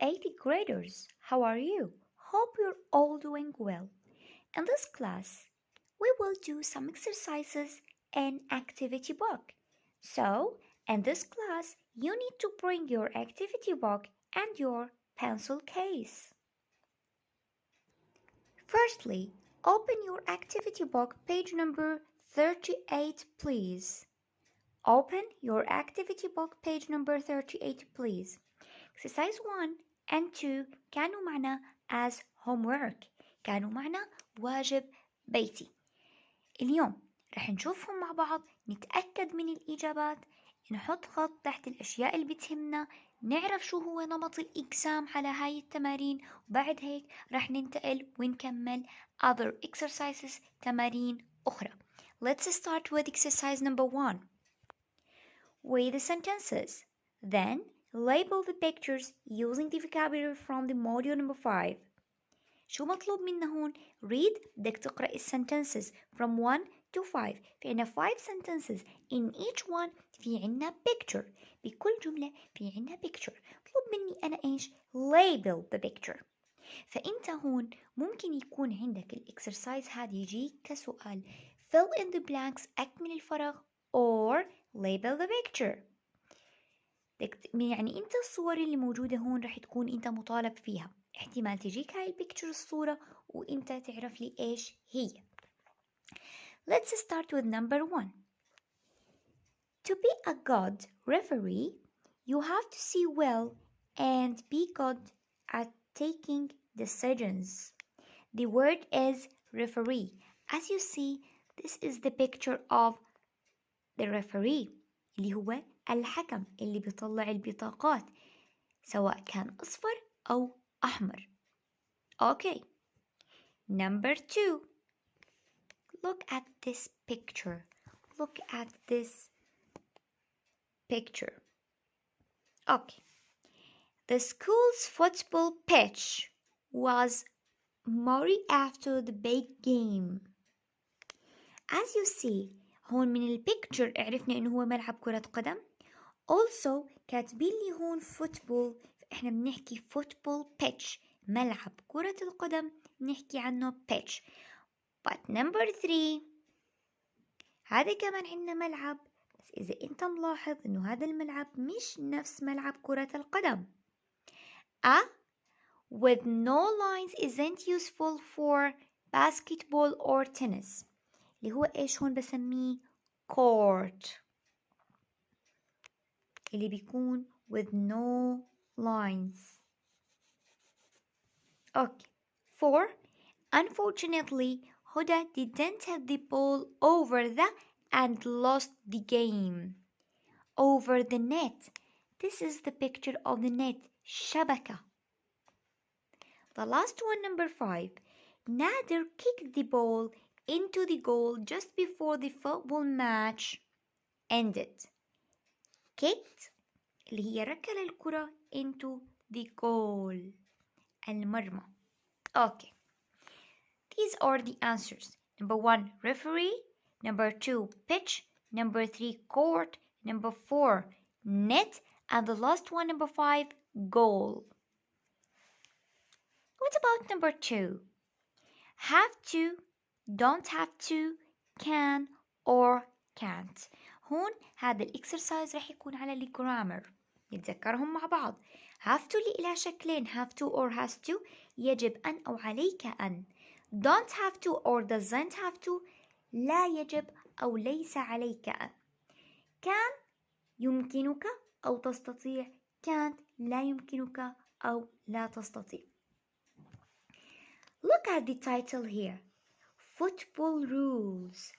8th graders, how are you? Hope you're all doing well. In this class, we will do some exercises and activity book. So, in this class, you need to bring your activity book and your pencil case. Firstly, open your activity book, page number 38, please. Open your activity book, page number 38, please. Exercise 1 and 2 كانوا معنا as homework، كانوا معنا واجب بيتي. اليوم رح نشوفهم مع بعض، نتأكد من الإجابات، نحط خط تحت الأشياء اللي بتهمنا، نعرف شو هو نمط الإقسام على هاي التمارين، وبعد هيك رح ننتقل ونكمل other exercises، تمارين أخرى. Let's start with exercise number 1. Weigh the sentences. Then label the pictures using the vocabulary from the module number 5. شو مطلوب منا هون؟ read بدك تقرأ sentences from 1 to 5. في عنا 5 sentences. In each one في عنا picture. بكل جملة في عنا picture. مطلوب مني أنا إيش؟ label the picture. فأنت هون ممكن يكون عندك الإكسرسايز هذا يجيك كسؤال fill in the blanks، أكمل الفراغ or label the picture. يعني انت الصور اللي موجودة هون رح تكون انت مطالب فيها. احتمال تجيك هاي البيكتشر الصورة وانت تعرف لي ايش هي. Let's start with number 1. To be a good referee, you have to see well and be good at taking decisions. The word is referee. As you see, this is the picture of the referee اللي هو الحكم اللي بيطلع البطاقات سواء كان أصفر أو أحمر. Okay. Number 2. Look at this picture. Look at this picture. Okay. The school's football pitch was muddy after the big game. As you see, هون من البيكتشر عرفنا إنه هو ملعب كرة قدم. Also كاتبين لي هون فوتبول، فإحنا بنحكي فوتبول pitch، ملعب كرة القدم بنحكي عنه pitch. But number 3 هذا كمان عندنا ملعب، بس إذا أنت ملاحظ إنه هذا الملعب مش نفس ملعب كرة القدم. With no lines isn't useful for basketball or tennis. اللي هو إيش هون بسميه court، اللي بيكون with no lines. Okay. 4. Unfortunately, Huda didn't hit the ball over the and lost the game. Over the net. This is the picture of the net. شبكة. The last one, number 5. Nader kicked the ball into the goal just before the football match ended. Kicked اللي هي ركل الكرة into the goal، المرمى. Okay. These are the answers. Number 1, referee. Number 2, pitch. Number 3, court. Number 4, net. And the last one, number 5, goal. What about number 2? Have to, don't have to, can or can't. هون هذا الإكسرسايز رح يكون على الجرامر، نتذكرهم مع بعض. have to اللي إلها شكلين، have to or has to، يجب أن أو عليك أن. don't have to or doesn't have to، لا يجب أو ليس عليك أن. can يمكنك أو تستطيع، can't لا يمكنك أو لا تستطيع. Look at the title here. Football rules.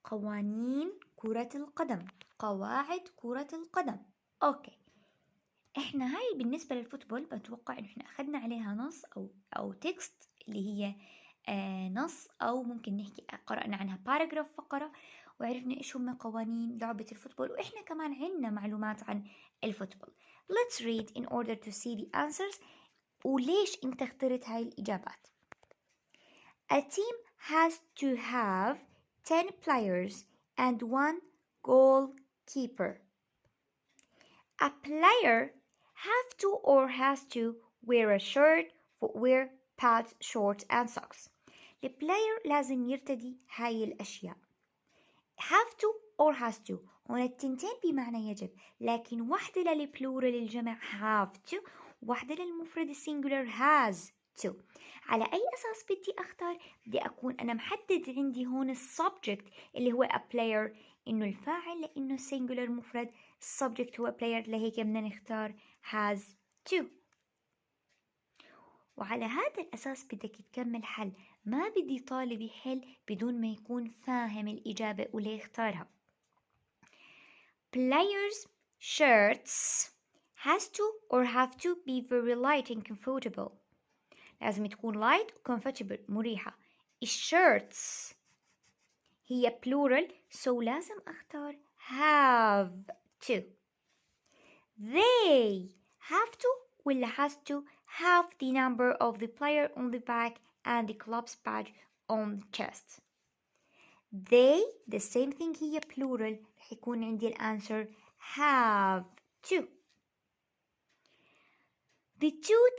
قوانين كرة القدم، قواعد كرة القدم. أوكي. إحنا هاي بالنسبة للفوتبول بتوقع إنه إحنا أخذنا عليها نص أو تكست اللي هي نص، أو ممكن نحكي قرأنا عنها باراجراف فقرة، وعرفنا إيش هم قوانين لعبة الفوتبول، وإحنا كمان عندنا معلومات عن الفوتبول. Let's read in order to see the answers وليش أنت اخترت هاي الإجابات. A team has to have 10 players and 1 goalkeeper. A player have to or has to wear a shirt, footwear, pads, shorts and socks. البلاير لازم يرتدي هاي الأشياء. have to or has to هون التنتين بمعنى يجب، لكن واحدة للبلورال الجمع have to، واحدة للمفرد السنجولار has to. على أي أساس بدي أختار؟ بدي أكون أنا محدد عندي هون السبجكت اللي هو a player، إنه الفاعل لأنه singular مفرد، السبجكت هو player، لهيك بدنا نختار has to. وعلى هذا الأساس بدك تكمل حل، ما بدي طالب يحل بدون ما يكون فاهم الإجابة وليه اختارها. Players' shirts has to or have to be very light and comfortable. لازم تكون light و comfortable مريحة. الشيرتس هي plural so لازم أختار have to. They have to ولا has to have the number of the player on the back and the club's badge on the chest. They the same thing هي plural، رح يكون عندي الأنسر have to. The two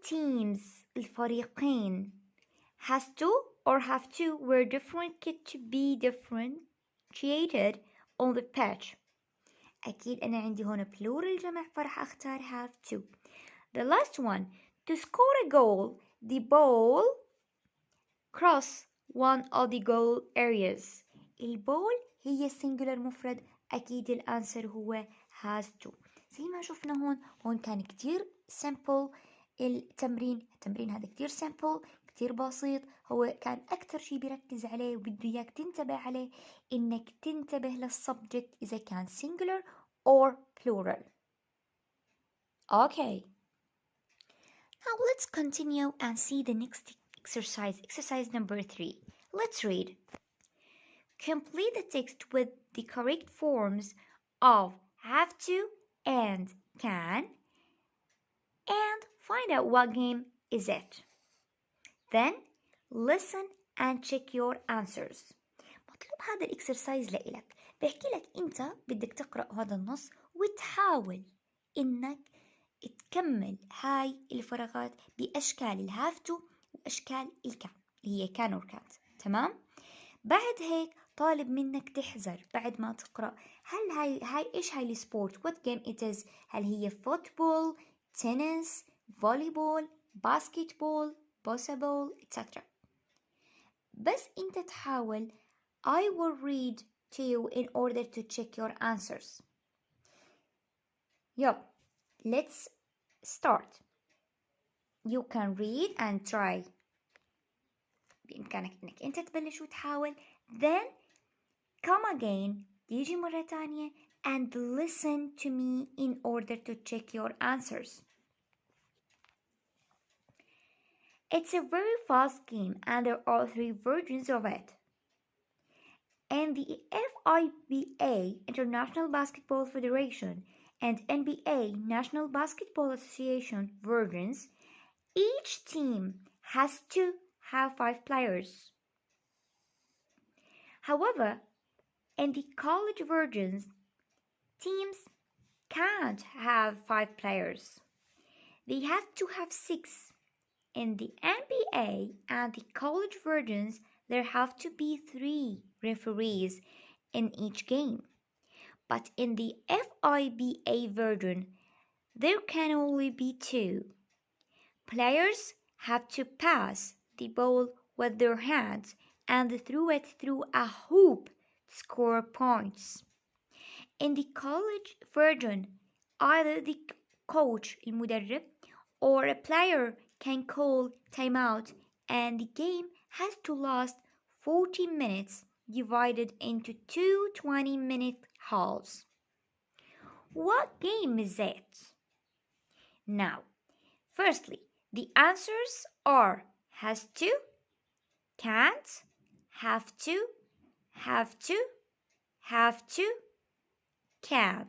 teams الفريقين has to or have to were differentiated to be differentiated on the pitch. أكيد أنا عندي هون plural جمع فرح أختار have to. The last one, to score a goal, the ball cross one of the goal areas. البول هي singular مفرد، أكيد الأنسر هو has to. زي ما شفنا هون كان كتير simple التمرين هذا كتير simple كتير بسيط. هو كان أكتر شي بيركز عليه وبده إياك تنتبه عليه إنك تنتبه للسبجكت إذا كان singular or plural. Okay. Now let's continue and see the next exercise number 3. Let's read. Complete the text with the correct forms of have to and can, and find out what game is it. Then listen and check your answers. مطلوب هذا الإكسرسايز لإلك، بحكي لك أنت بدك تقرأ هذا النص وتحاول إنك تكمل هاي الفراغات بأشكال الهاف تو وأشكال الكان اللي هي كان وكانت. تمام؟ بعد هيك طالب منك تحذر بعد ما تقرأ، هل هاي إيش هاي السبورت؟ what game it is؟ هل هي فوتبول، تنس، فوليبول، باسكتبول، بوسبول etc. بس أنت تحاول. I will read to you in order to check your answers. Yup. Let's start. You can read and try. بإمكانك إنك أنت تبلش وتحاول. Then come again. تيجي مرة تانية and listen to me in order to check your answers. It's a very fast game and there are 3 versions of it. And the FIBA, International Basketball Federation, and NBA, National Basketball Association versions, each team has to have 5 players. However, in the college versions, teams can't have 5 players. They have to have 6. In the NBA and the college versions, there have to be 3 referees in each game. But in the FIBA version, there can only be 2. Players have to pass the ball with their hands and throw it through a hoop to score points. In the college version, either the coach المدرب or a player can call timeout and the game has to last 40 minutes divided into 2 20-minute halves. What game is it? Now, firstly, the answers are has to, can't, have to, have to, have to, can.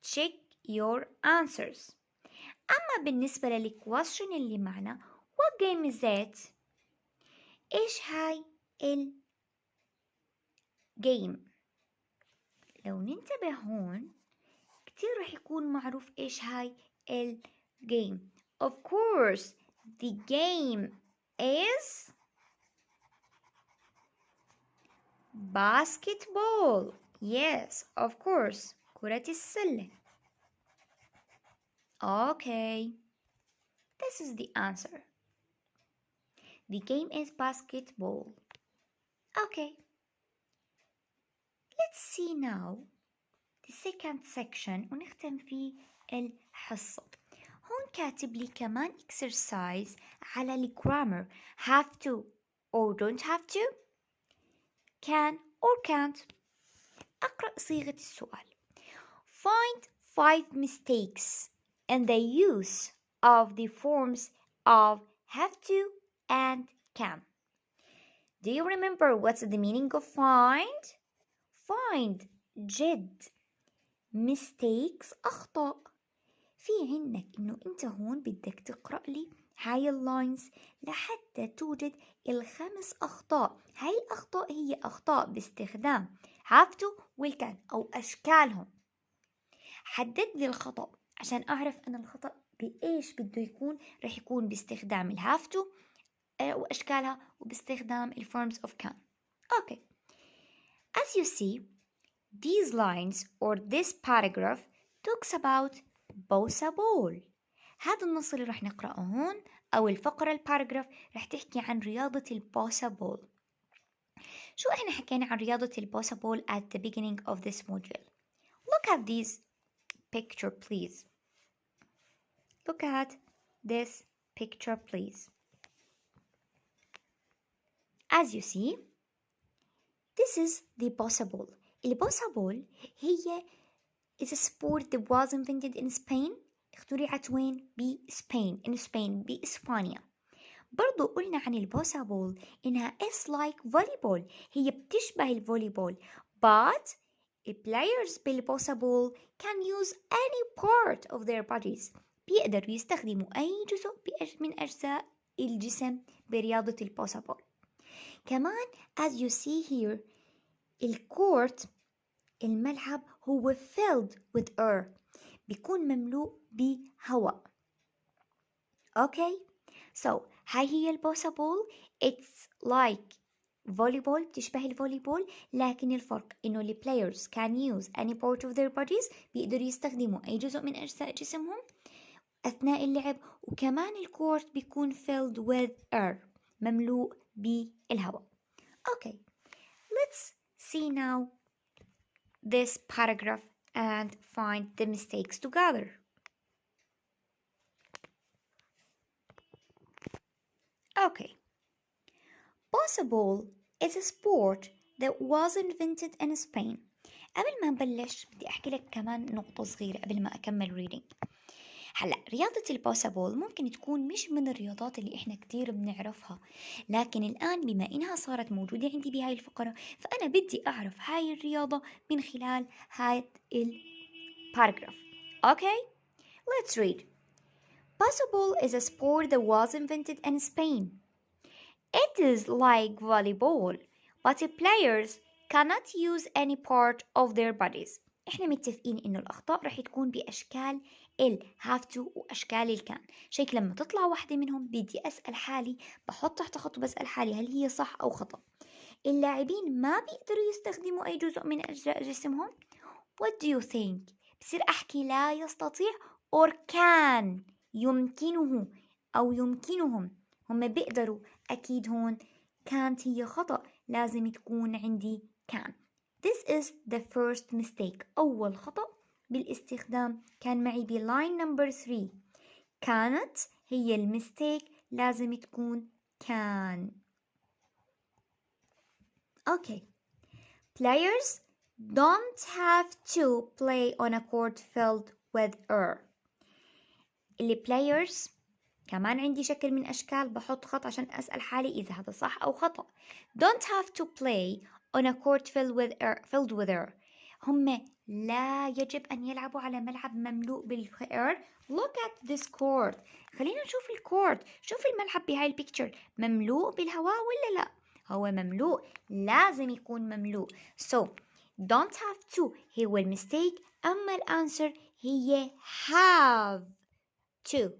Check your answers. أما بالنسبة للquestion اللي معنا what game is it؟ إيش هاي الجيم؟ لو ننتبه هون رح يكون معروف إيش هاي game. Of course the game is basketball. Yes, of course. كرة السلة. Okay. This is the answer. The game is basketball. Okay. Let's see now the second section ونختم فيه الحصة. هون كاتب لي كمان exercise على الجرامر have to or don't have to, can or can't. أقرأ صيغة السؤال. Find 5 mistakes in the use of the forms of have to and can. Do you remember what's the meaning of find? Find جد mistakes أخطاء. في عندك إنه أنت هون بدك تقرأ لي هاي اللاينز لحتى توجد الخمس أخطاء. هاي الأخطاء هي أخطاء باستخدام have to والكان أو أشكالهم. حدد لي الخطأ عشان أعرف أن الخطأ بإيش بده يكون. رح يكون باستخدام ال have to وأشكالها وباستخدام ال forms of can. Okay. As you see, these lines or this paragraph talks about possible. هذا النص اللي رح نقرأه هون أو الفقرة الباراجراف رح تحكي عن رياضة possible. شو إحنا حكينا عن رياضة possible at the beginning of this module? Look at this picture please. Look at this picture please. As you see, this is the possible. possible هي is a sport that was invented in Spain. اخترعت وين؟ بسبين. in Spain بإسبانيا. برضو قلنا عن possible إنها is like volleyball. هي بتشبه الفوليبول. But players possible can use any part of their bodies. بيقدروا يستخدموا أي جزء من أجزاء الجسم برياضة possible. كمان as you see here الكورت الملعب هو filled with air. بيكون مملوء بهواء. Okay, so هاي هي possible. It's like volleyball تشبه الفوليبول لكن الفرق إنه ال players can use any part of their bodies. بيقدروا يستخدموا أي جزء من أجزاء جسمهم أثناء اللعب. وكمان الكورت بيكون filled with air مملوء بالهواء. Okay, let's see now this paragraph and find the mistakes together. Okay. Possible is a sport that was invented in Spain. قبل ما نبلش بدي أحكي لك كمان نقطة صغيرة قبل ما أكمل reading. هلا رياضة الباسبول ممكن تكون مش من الرياضات اللي إحنا كتير بنعرفها، لكن الآن بما إنها صارت موجودة عندي بهاي الفقرة فأنا بدي أعرف هاي الرياضة من خلال هاي الباراجراف. Okay, let's read. Baseball is a sport that was invented in Spain. It is like volleyball, but the players cannot use any part of their bodies. إحنا متفقين إنه الأخطاء رح تكون بأشكال have to وأشكال can. شيك لما تطلع واحدة منهم بدي أسأل حالي، بحط تحت خط بسأل حالي هل هي صح أو خطأ. اللاعبين ما بيقدروا يستخدموا أي جزء من أجزاء جسمهم. What do you think؟ بصير أحكي لا يستطيع or can يمكنه أو يمكنهم. هم بيقدروا أكيد هون can't هي خطأ، لازم تكون عندي can. This is the first mistake. أول خطأ بالاستخدام كان معي بلاين نمبر 3. كانت هي المستيك لازم تكون can. Okay. Players don't have to play on a court filled with air. اللي players كمان عندي شكل من أشكال بحط خط عشان أسأل حالي إذا هذا صح أو خطأ. Don't have to play on a court filled with air. هم لا يجب أن يلعبوا على ملعب مملوء بالair. Look at this court. خلينا نشوف الكورت. شوف الملعب بهاي البيكتشر مملوء بالهواء ولا لا؟ هو مملوء، لازم يكون مملوء. So don't have to هو المستيك، أما الأنسر هي have to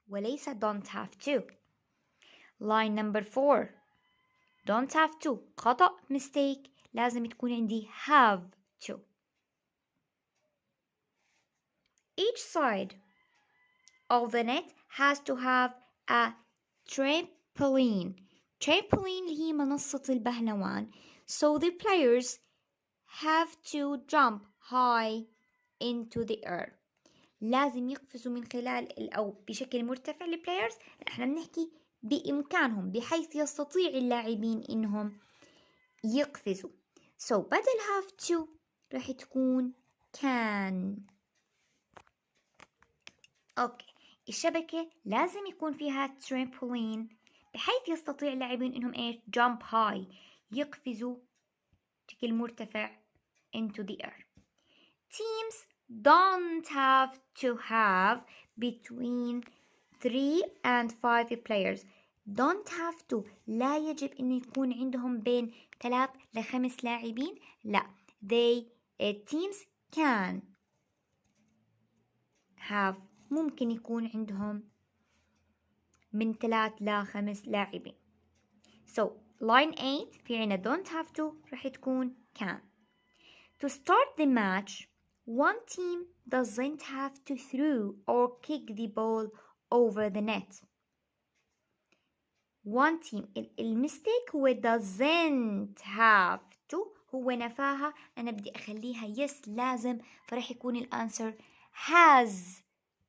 وليس don't have to. line number 4 don't have to خطأ mistake لازم تكون عندي have to. each side of the net has to have a trampoline. Trampoline هي منصة البهلوان. So the players have to jump high into the air. لازم يقفزوا من خلال أو بشكل مرتفع البلايرز. احنا بنحكي بإمكانهم بحيث يستطيع اللاعبين إنهم يقفزوا. So بدل have to راح تكون can. أوكي. الشبكة لازم يكون فيها ترامبولين بحيث يستطيع اللاعبين إنهم إيش jump high يقفزوا بشكل مرتفع into the air. Teams don't have to have between 3 and 5 players. Don't have to لا يجب إنه يكون عندهم بين 3 ل 5 لاعبين. لا teams can have ممكن يكون عندهم من 3 ل 5 لاعبين. So line 8 في عنا don't have to راح تكون can. To start the match, one team doesn't have to throw or kick the ball over the net. One team المستيك هو doesn't have to هو نفاها أنا بدي أخليها yes لازم فرح يكون الأنسر has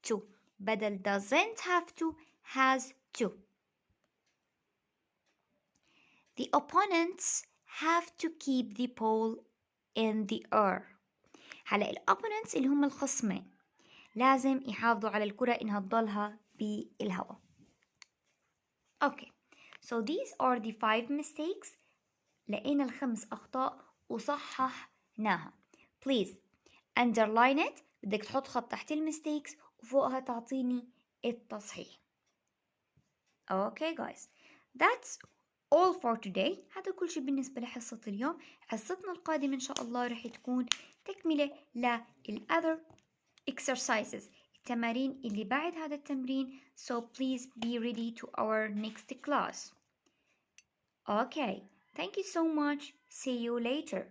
to بدل doesn't have to has to. The opponents have to keep the ball in the air. هلا الopponents اللي هم الخصمين لازم يحافظوا على الكرة إنها تضلها بالهواء. Okay, so these are the 5 mistakes. لقينا ال5 أخطاء وصححناها. Please underline it. بدك تحط خط تحت المستيكس وفوقها تعطيني التصحيح. Okay guys, that's all for today. هذا كل شيء بالنسبة لحصة اليوم. حصتنا القادمة إن شاء الله رح تكون تكملة لل other exercises التمارين اللي بعد هذا التمرين. So please be ready to our next class. Okay, thank you so much. See you later.